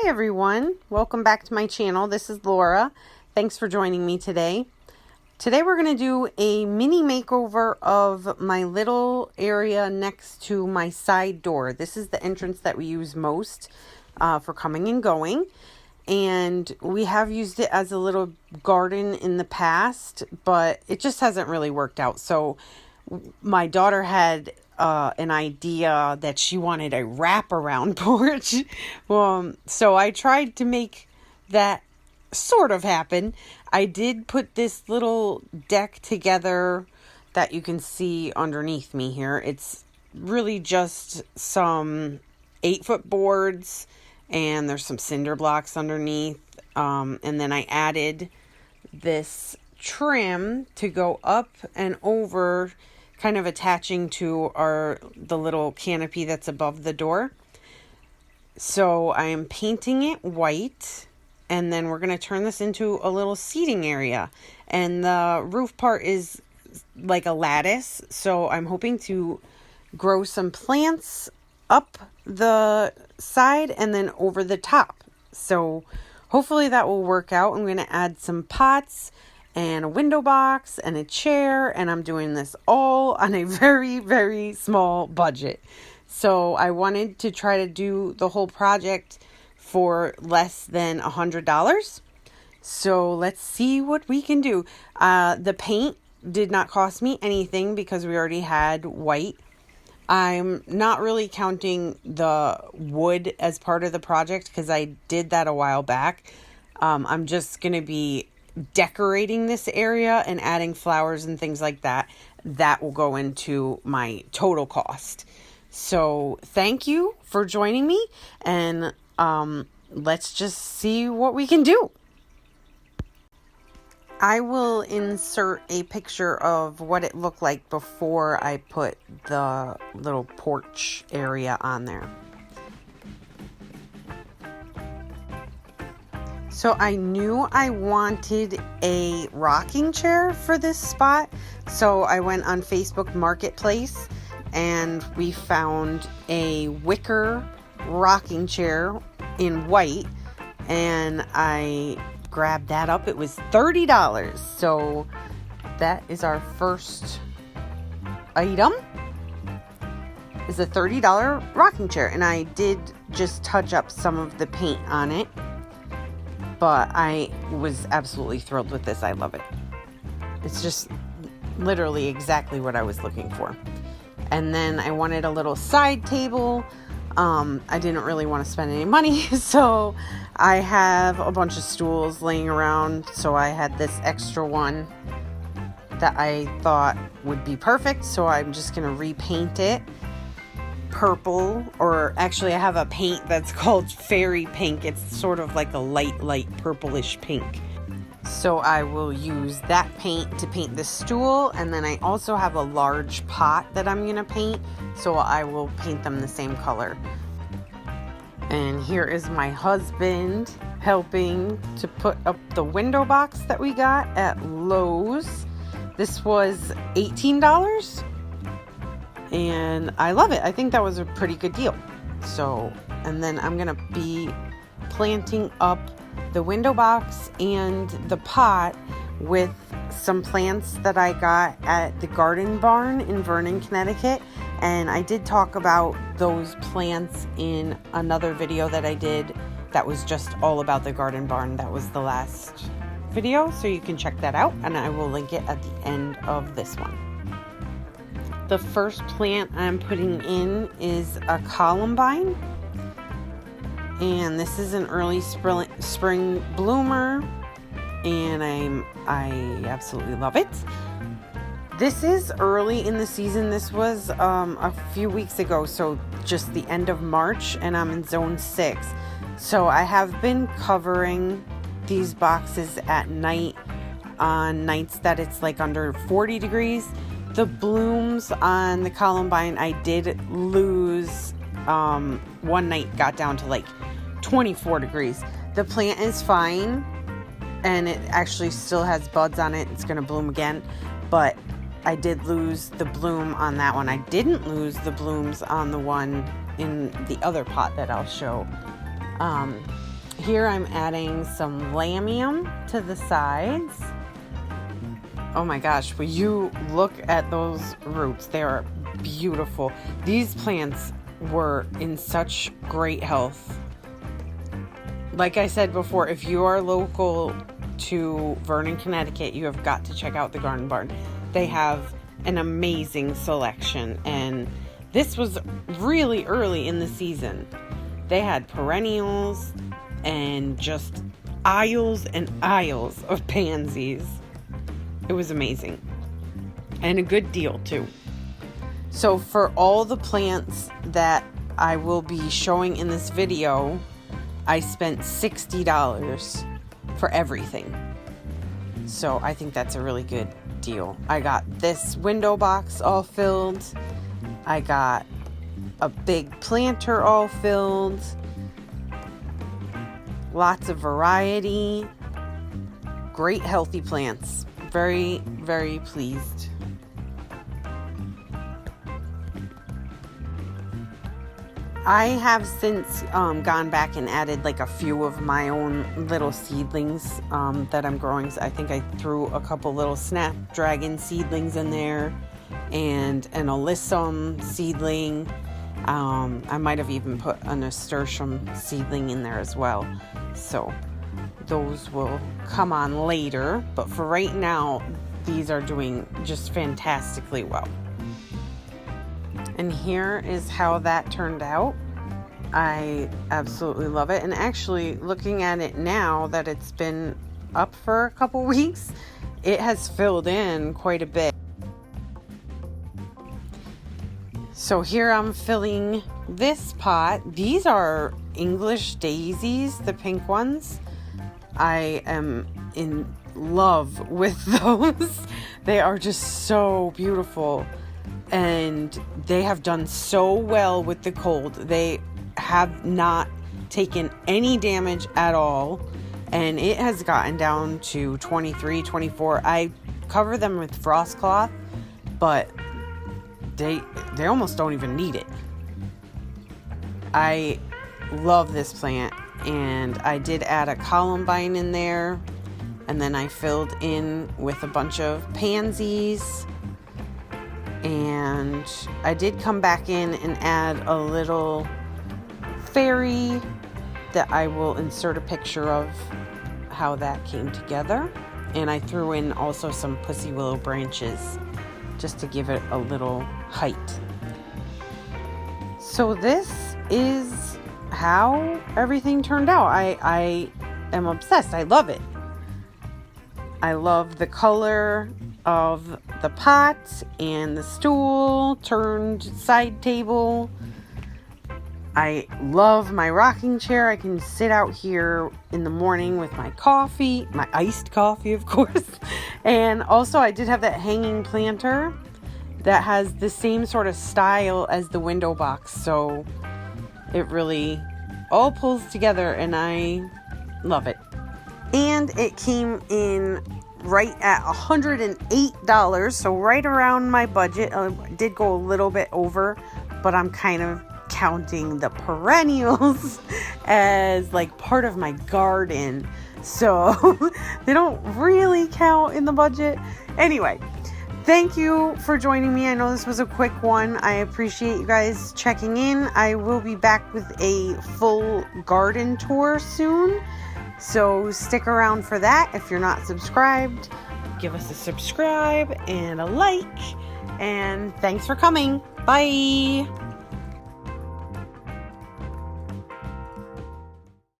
Hi everyone, welcome back to my channel. This is Laura. Thanks for joining me today. Today we're going to do a mini makeover of my little area next to my side door. This is the entrance that we use most for coming and going. And we have used it as a little garden in the past, but it just hasn't really worked out. So my daughter had an idea that she wanted a wraparound porch. So I tried to make that sort of happen. I did put this little deck together that you can see underneath me here. It's really just some 8-foot boards and there's some cinder blocks underneath. And then I added this trim to go up and over, kind of attaching to the little canopy that's above the door. So I am painting it white, and then we're going to turn this into a little seating area. And the roof part is like a lattice, so I'm hoping to grow some plants up the side and then over the top. So hopefully that will work out. I'm going to add some pots and a window box and a chair, and I'm doing this all on a very, very small budget. So I wanted to try to do the whole project for less than $100. So let's see what we can do. The paint did not cost me anything because we already had white. I'm not really counting the wood as part of the project because I did that a while back. I'm just going to be decorating this area and adding flowers and things like that. That will go into my total cost. So thank you for joining me, and let's just see what we can do. I will insert a picture of what it looked like before I put the little porch area on there. So I knew I wanted a rocking chair for this spot. So I went on Facebook Marketplace and we found a wicker rocking chair in white, and I grabbed that up. It was $30. So that is our first item, is a $30 rocking chair. And I did just touch up some of the paint on it, but I was absolutely thrilled with this. I love it. It's just literally exactly what I was looking for. And then I wanted a little side table. I didn't really want to spend any money, so I have a bunch of stools laying around. So I had this extra one that I thought would be perfect. So I'm just going to repaint it purple, or actually I have a paint that's called fairy pink. It's sort of like a light purplish pink. So I will use that paint to paint the stool, and then I also have a large pot that I'm going to paint, so I will paint them the same color. And here is my husband helping to put up the window box that we got at Lowe's. This was $18. And I love it. I think that was a pretty good deal. So, and then I'm going to be planting up the window box and the pot with some plants that I got at the garden barn in Vernon, Connecticut. And I did talk about those plants in another video that I did that was just all about the garden barn. That was the last video, so you can check that out, and I will link it at the end of this one. The first plant I'm putting in is a columbine, and this is an early spring bloomer, and I absolutely love it. This is early in the season. This was a few weeks ago, so just the end of March, and I'm in zone 6. So I have been covering these boxes at night on nights that it's like under 40 degrees. The blooms on the columbine, I did lose. One night got down to like 24 degrees. The plant is fine, and it actually still has buds on it. It's going to bloom again, but I did lose the bloom on that one. I didn't lose the blooms on the one in the other pot that I'll show. here I'm adding some lamium to the sides. Oh my gosh, will you look at those roots? They are beautiful. These plants were in such great health. Like I said before, if you are local to Vernon, Connecticut, you have got to check out the Garden Barn. They have an amazing selection, and this was really early in the season. They had perennials and just aisles and aisles of pansies. It was amazing. And a good deal too. So for all the plants that I will be showing in this video, I spent $60 for everything. So I think that's a really good deal. I got this window box all filled. I got a big planter all filled. Lots of variety. Great healthy plants. Very, very pleased. I have since gone back and added like a few of my own little seedlings that I'm growing. I think I threw a couple little snapdragon seedlings in there and an alyssum seedling. I might have even put a nasturtium seedling in there as well. So those will come on later. But for right now, these are doing just fantastically well. And here is how that turned out. I absolutely love it. And actually, looking at it now that it's been up for a couple weeks, it has filled in quite a bit. So here I'm filling this pot. These are English daisies, the pink ones. I am in love with those. They are just so beautiful. And they have done so well with the cold. They have not taken any damage at all. And it has gotten down to 23, 24. I cover them with frost cloth, but they almost don't even need it. I love this plant. And I did add a columbine in there. And then I filled in with a bunch of pansies. And I did come back in and add a little fairy that I will insert a picture of how that came together. And I threw in also some pussy willow branches just to give it a little height. So this is how everything turned out. I am obsessed. I love it. I love the color of the pot and the stool turned side table. I love my rocking chair. I can sit out here in the morning with my coffee, my iced coffee, of course. And also I did have that hanging planter that has the same sort of style as the window box. So it really all pulls together and I love it. And it came in right at $108, so right around my budget. I did go a little bit over, but I'm kind of counting the perennials as like part of my garden, so they don't really count in the budget. Anyway, thank you for joining me. I know this was a quick one. I appreciate you guys checking in. I will be back with a full garden tour soon. So stick around for that. If you're not subscribed, give us a subscribe and a like. And thanks for coming. Bye.